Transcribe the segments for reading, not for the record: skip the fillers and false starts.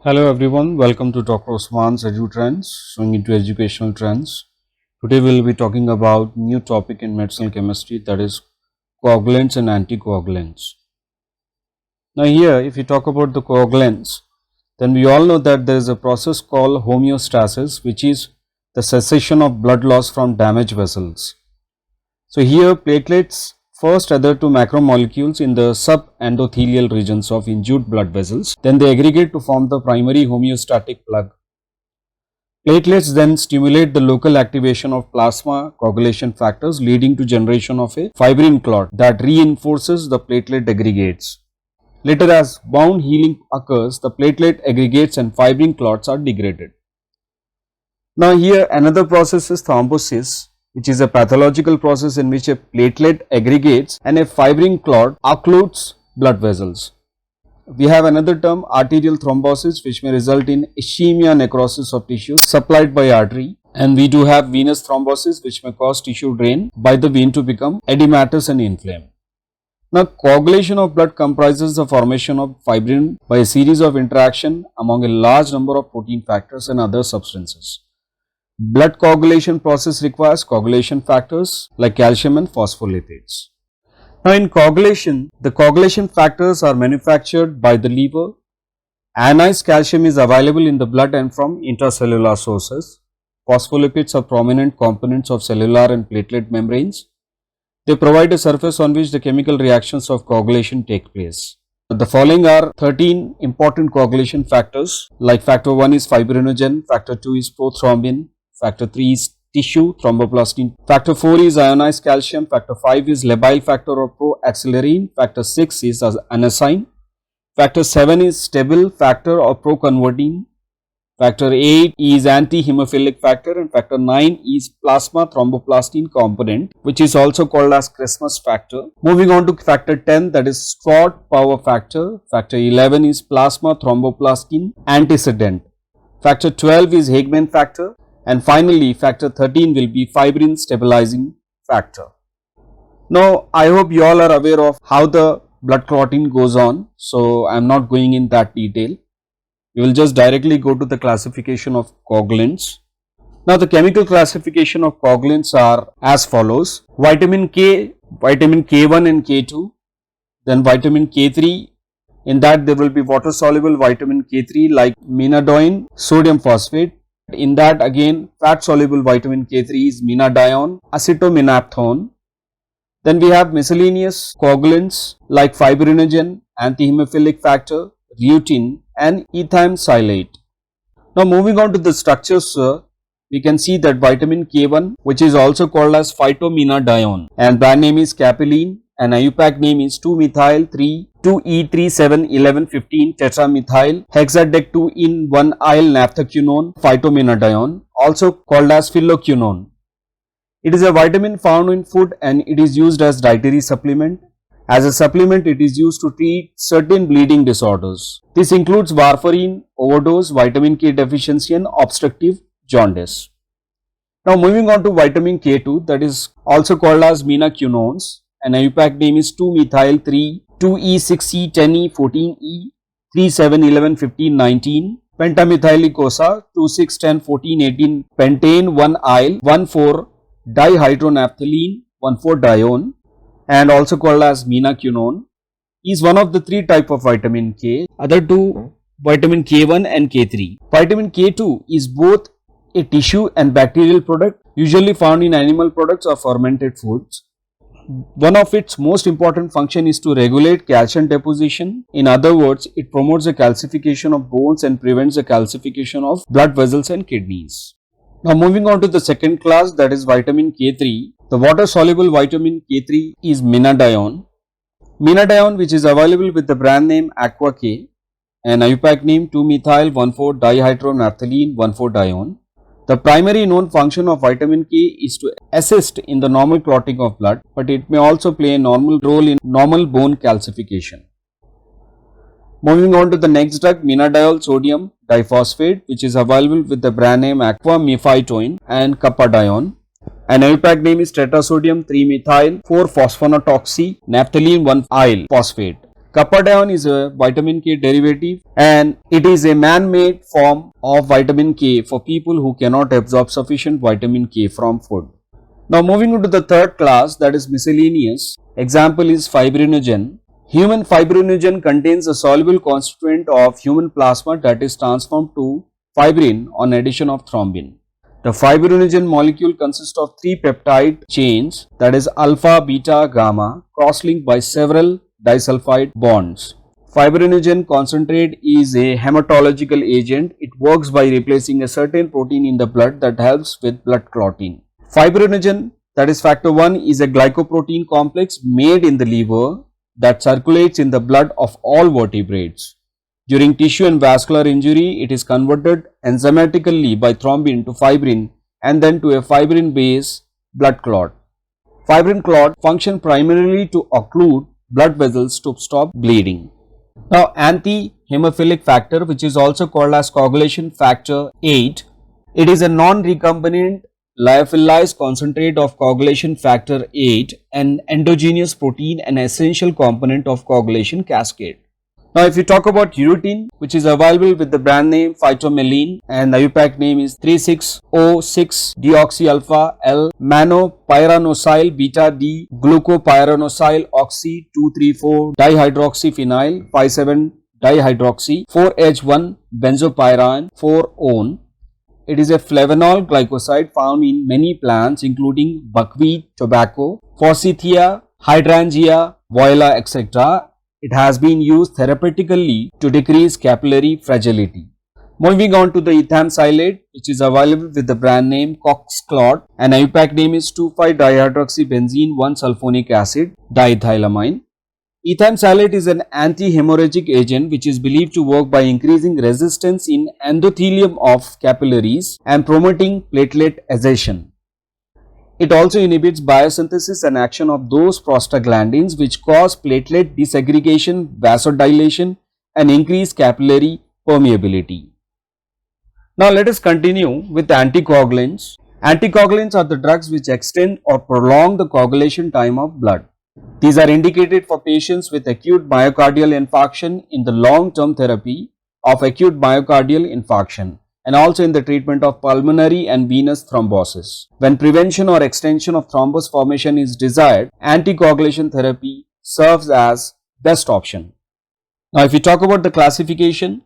Hello everyone, welcome to Dr. Osman's Edu Trends, showing into educational trends. Today we will be talking about new topic in medicinal chemistry, that is coagulants and anticoagulants. Now here, if you talk about the coagulants, then we all know that there is a process called homeostasis, which is the cessation of blood loss from damaged vessels. So here platelets first adhere to macromolecules in the subendothelial regions of injured blood vessels. Then they aggregate to form the primary homeostatic plug. Platelets then stimulate the local activation of plasma coagulation factors, leading to generation of a fibrin clot that reinforces the platelet aggregates. Later, as wound healing occurs, the platelet aggregates and fibrin clots are degraded. Now here another process is thrombosis, which is a pathological process in which a platelet aggregates and a fibrin clot occludes blood vessels. We have another term, arterial thrombosis, which may result in ischemia, necrosis of tissue supplied by artery, and we do have venous thrombosis, which may cause tissue drain by the vein to become edematous and inflamed. Now coagulation of blood comprises the formation of fibrin by a series of interaction among a large number of protein factors and other substances. Blood coagulation process requires coagulation factors like calcium and phospholipids. Now in coagulation, the coagulation factors are manufactured by the liver. Ionized calcium is available in the blood and from intracellular sources. Phospholipids are prominent components of cellular and platelet membranes. They provide a surface on which the chemical reactions of coagulation take place. The following are 13 important coagulation factors, like factor 1 is fibrinogen, factor 2 is prothrombin, factor 3 is tissue thromboplastin, factor 4 is ionized calcium, factor 5 is labile factor or proaccelerine, factor 6 is anosine, factor 7 is stable factor or proconvertin, factor 8 is anti-hemophilic factor, and factor 9 is plasma thromboplastin component, which is also called as Christmas factor. Moving on to factor 10, that is SWOT power factor, factor 11 is plasma thromboplastin antecedent, factor 12 is Hagman factor, and finally factor 13 will be fibrin stabilizing factor. Now I hope you all are aware of how the blood clotting goes on, so I am not going in that detail. We will just directly go to the classification of coagulants. Now the chemical classification of coagulants are as follows: vitamin K, vitamin K1 and K2, then vitamin K3. In that there will be water soluble vitamin K3 like menadoin, sodium phosphate. In that again fat soluble vitamin K3 is menadione, acetomenapthone. Then we have miscellaneous coagulants like fibrinogen, antihemophilic factor, rutin and ethyl-silate. Now moving on to the structures, we can see that vitamin K1, which is also called as phytomenadione, and brand name is Capilene, and IUPAC name is 2-methyl-3-2-E-3-7-11-15 tetramethyl hexadec-2-in-1-yl naphthoquinone phytomenadione, also called as phylloquinone. It is a vitamin found in food and it is used as dietary supplement. As a supplement, it is used to treat certain bleeding disorders. This includes warfarin, overdose, vitamin K deficiency and obstructive jaundice. Now moving on to vitamin K2, that is also called as menaquinones, and IUPAC name is 2-methyl-3-2-E-6-E-10-E-14-E-3-7-11-15-19 pentamethyllicosa 2,6-10-14-18 pentane 1-yl 1,4 dihydronaphthalene 1,4-dione, and also called as menaquinone, is one of the three type of vitamin K. Other two, vitamin K1 and K3. Vitamin K2 is both a tissue and bacterial product, usually found in animal products or fermented foods. One of its most important function is to regulate calcium deposition. In other words, it promotes the calcification of bones and prevents the calcification of blood vessels and kidneys. Now moving on to the second class, that is vitamin K3. The water soluble vitamin K3 is menadione. Menadione, which is available with the brand name Aqua K and IUPAC name 2-methyl-1,4-dihydronaphthalene 1,4-dione. The primary known function of vitamin K is to assist in the normal clotting of blood, but it may also play a normal role in normal bone calcification. Moving on to the next drug, menadiol sodium diphosphate, which is available with the brand name Aqua Mephytoin and Capadione. And IUPAC name is tetrasodium 3-methyl 4-phosphonatoxy naphthalene 1-yl phosphate. Carpadione is a vitamin K derivative and it is a man-made form of vitamin K for people who cannot absorb sufficient vitamin K from food. Now moving on to the third class, that is miscellaneous. Example is fibrinogen. Human fibrinogen contains a soluble constituent of human plasma that is transformed to fibrin on addition of thrombin. The fibrinogen molecule consists of three peptide chains, that is alpha, beta, gamma, cross-linked by several disulfide bonds. Fibrinogen concentrate is a hematological agent. It works by replacing a certain protein in the blood that helps with blood clotting. Fibrinogen, that is factor 1, is a glycoprotein complex made in the liver that circulates in the blood of all vertebrates. During tissue and vascular injury, it is converted enzymatically by thrombin to fibrin and then to a fibrin-based blood clot. Fibrin clot function primarily to occlude blood vessels to stop bleeding. Now, anti-hemophilic factor, which is also called as coagulation factor 8, it is a non-recombinant lyophilized concentrate of coagulation factor 8, an endogenous protein and essential component of coagulation cascade. Now, if you talk about urutine, which is available with the brand name phytomelline and the IUPAC name is 36O6-deoxy-alpha L mannopyranosyl beta D glucopyranosyl oxy 2,3,4 dihydroxyphenyl 5,7 dihydroxy 4H1 benzopyrene 4-one. It is a flavanol glycoside found in many plants including buckwheat, tobacco, Forsythia, Hydrangea, Viola, etc. It has been used therapeutically to decrease capillary fragility. Moving on to the ethamsilate, which is available with the brand name Coxclot and IUPAC name is 2,5-dihydroxybenzene 1-sulfonic acid diethylamine. Ethamsilate is an anti-hemorrhagic agent which is believed to work by increasing resistance in endothelium of capillaries and promoting platelet adhesion. It also inhibits biosynthesis and action of those prostaglandins which cause platelet disaggregation, vasodilation and increase capillary permeability. Now let us continue with anticoagulants. Anticoagulants are the drugs which extend or prolong the coagulation time of blood. These are indicated for patients with acute myocardial infarction in the long-term therapy of acute myocardial infarction and also in the treatment of pulmonary and venous thrombosis. When prevention or extension of thrombus formation is desired, anticoagulation therapy serves as best option. Now if we talk about the classification,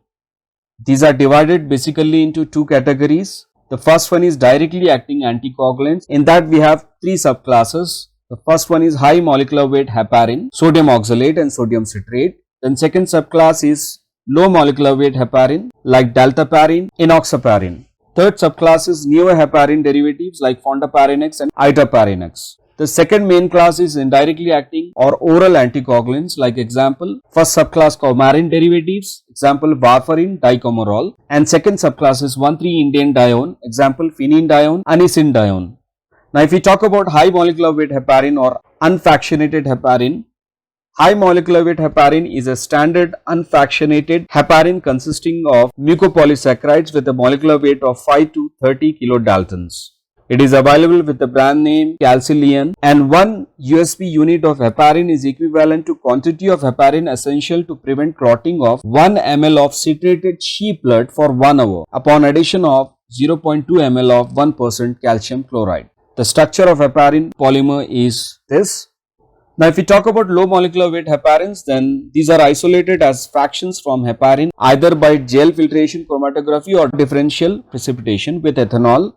these are divided basically into two categories. The first one is directly acting anticoagulants. In that we have three subclasses. The first one is high molecular weight heparin, sodium oxalate and sodium citrate. Then second subclass is low molecular weight heparin like dalteparin, enoxaparin. Third subclass is neoheparin derivatives like fondaparin X and itaparin X. The second main class is indirectly acting or oral anticoagulants like example first subclass coumarin derivatives, example warfarin dicumarol, and second subclass is 1,3-indiandione, example phenedione, anisindione. Now if we talk about high molecular weight heparin or unfractionated heparin, high molecular weight heparin is a standard unfractionated heparin consisting of mucopolysaccharides with a molecular weight of 5 to 30 kilodaltons. It is available with the brand name Calcilian and 1 USP unit of heparin is equivalent to quantity of heparin essential to prevent clotting of 1 ml of citrated sheep blood for 1 hour upon addition of 0.2 ml of 1% calcium chloride. The structure of heparin polymer is this. Now if we talk about low molecular weight heparins, then these are isolated as fractions from heparin either by gel filtration chromatography or differential precipitation with ethanol,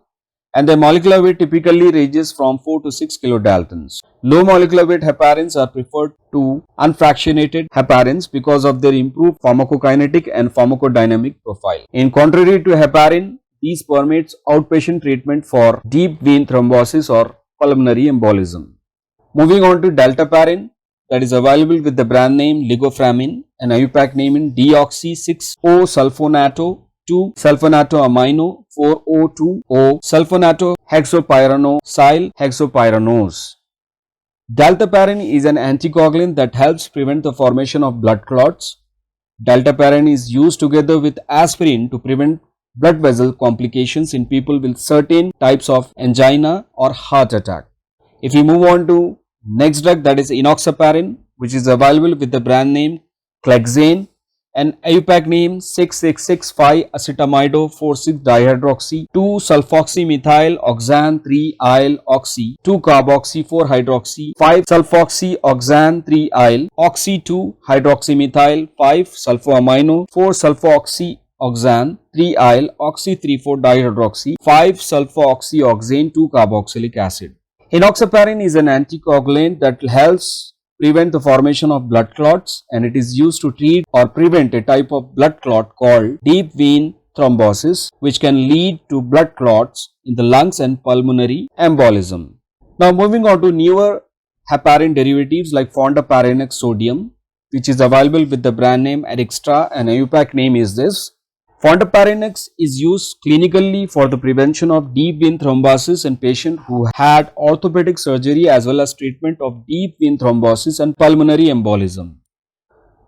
and their molecular weight typically ranges from 4 to 6 kilodaltons. Low molecular weight heparins are preferred to unfractionated heparins because of their improved pharmacokinetic and pharmacodynamic profile. In contrary to heparin, these permits outpatient treatment for deep vein thrombosis or pulmonary embolism. Moving on to dalteparin, that is available with the brand name Ligoframin and IUPAC name in deoxy-6-O-sulfonato 2-sulfonato-amino 4-O-2-O sulfonato-hexapyranosyl hexapyranose. Dalteparin is an anticoagulant that helps prevent the formation of blood clots. Dalteparin is used together with aspirin to prevent blood vessel complications in people with certain types of angina or heart attack. If we move on to next drug, that is enoxaparin, which is available with the brand name Clexane, and IUPAC name 6,6,6,5 acetamide 4,6-dihydroxy 2-sulfoxymethyl oxan 3-ioyl oxy 2-carboxy 4-hydroxy 5-sulfoxy-oxan 3-ioyl oxy 2-hydroxymethyl 5-sulfoamino 4-sulfoxy-oxan 3-ioyl oxy 3,4-dihydroxy 5-sulfoxy-oxane 2-carboxylic acid. Enoxaparin is an anticoagulant that helps prevent the formation of blood clots, and it is used to treat or prevent a type of blood clot called deep vein thrombosis, which can lead to blood clots in the lungs and pulmonary embolism. Now moving on to newer heparin derivatives like fondaparinux sodium, which is available with the brand name Adextra, and IUPAC name is this. Fondaparinux is used clinically for the prevention of deep vein thrombosis in patients who had orthopedic surgery as well as treatment of deep vein thrombosis and pulmonary embolism.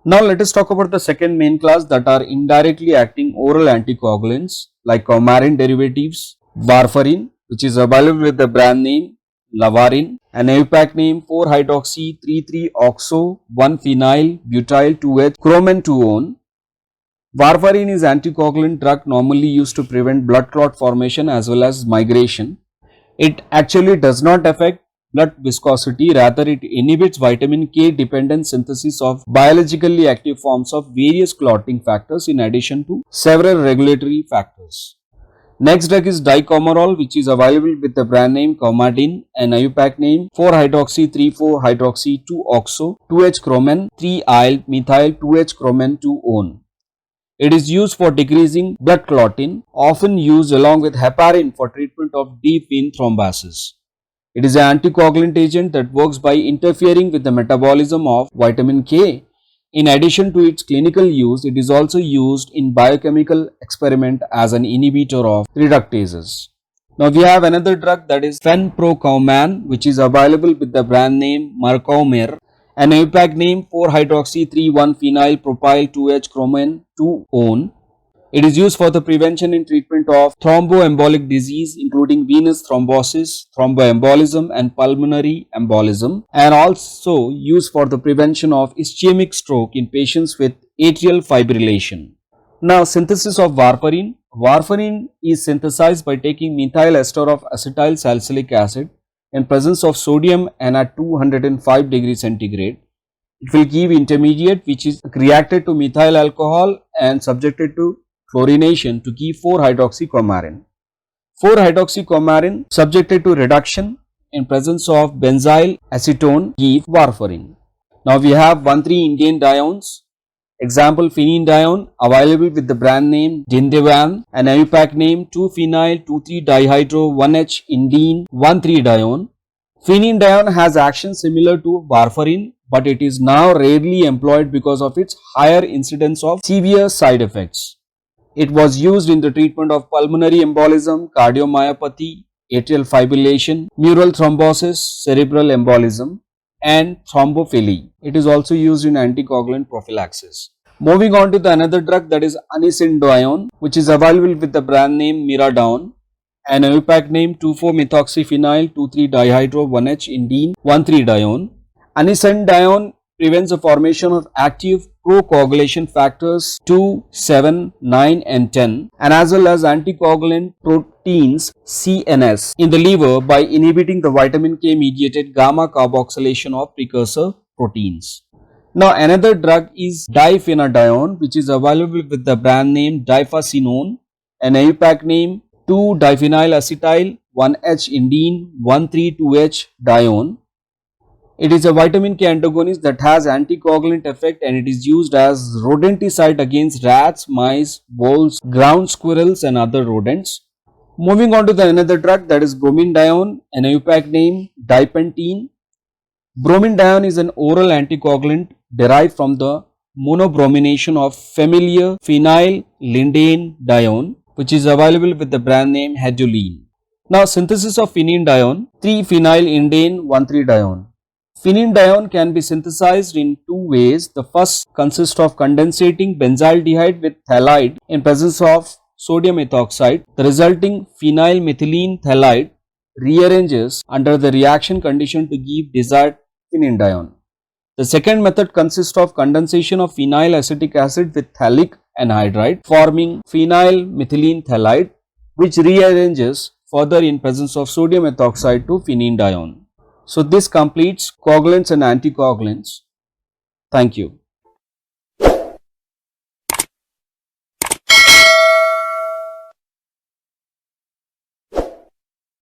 Now let us talk about the second main class, that are indirectly acting oral anticoagulants like coumarin derivatives, warfarin, which is available with the brand name Lavarin, and IUPAC name 4-hydroxy-3,3-oxo 1-phenyl butyl 2H chromen 2-one. Warfarin is anticoagulant drug normally used to prevent blood clot formation as well as migration. It actually does not affect blood viscosity, rather it inhibits vitamin K dependent synthesis of biologically active forms of various clotting factors in addition to several regulatory factors. Next drug is dicomarol, which is available with the brand name Coumadin and IUPAC name 4-hydroxy-3,4-hydroxy-2-oxo 2H chromen 3-ioyl methyl 2H chromen 2-one. It is used for decreasing blood clotting, often used along with heparin for treatment of deep vein thrombosis. It is an anticoagulant agent that works by interfering with the metabolism of vitamin K. In addition to its clinical use, it is also used in biochemical experiment as an inhibitor of reductases. Now we have another drug, that is fenprocauman, which is available with the brand name Mercaumer, and IUPAC name 4-hydroxy-3,1-phenyl propyl 2H chromen 2-one. It is used for the prevention and treatment of thromboembolic disease including venous thrombosis, thromboembolism and pulmonary embolism, and also used for the prevention of ischemic stroke in patients with atrial fibrillation. Now synthesis of warfarin. Warfarin is synthesized by taking methyl ester of acetyl salicylic acid in presence of sodium and at 205 degrees centigrade. It will give intermediate which is reacted to methyl alcohol and subjected to chlorination to give 4-hydroxycoumarin. 4-hydroxycoumarin subjected to reduction in presence of benzyl acetone give warfarin. Now we have 1,3-indane diones. Example, phenedione available with the brand name Dindevan and IUPAC name 2-phenyl 2,3-dihydro 1H-indene 1,3-dione. Phenedione has action similar to warfarin, but it is now rarely employed because of its higher incidence of severe side effects. It was used in the treatment of pulmonary embolism, cardiomyopathy, atrial fibrillation, mural thrombosis, cerebral embolism, and thrombophily. It is also used in anticoagulant prophylaxis. Moving on to the another drug, that is anisindione, which is available with the brand name Miradown and IUPAC name 2,4-methoxyphenyl 2,3-dihydro 1H-indene 1,3-dione. Anisindione prevents the formation of active procoagulation factors 2, 7, 9 and 10, and as well as anticoagulant proteins CNS in the liver by inhibiting the vitamin K mediated gamma carboxylation of precursor proteins. Now another drug is diphenadione, which is available with the brand name Difacinone and IUPAC name 2-diphenyl acetyl 1H-indene 1,3,2H-dione. It is a vitamin K antagonist that has anticoagulant effect, and it is used as rodenticide against rats, mice, voles, ground squirrels and other rodents. Moving on to the another drug, that is bromindione and IUPAC name Dipentene. Bromindione is an oral anticoagulant derived from the monobromination of familiar phenyl dione, which is available with the brand name Hedulene. Now synthesis of phenedione 3-phenyl 1,3-dione. Phenedione can be synthesized in two ways. The first consists of condensating benzaldehyde with phthalide in presence of sodium ethoxide. The resulting phenylmethylene phthalide rearranges under the reaction condition to give desired phenedione. The second method consists of condensation of phenyl acetic acid with phthalic anhydride forming phenyl methylene phthalate, which rearranges further in presence of sodium ethoxide to phenedione. So this completes coagulants and anticoagulants. Thank you.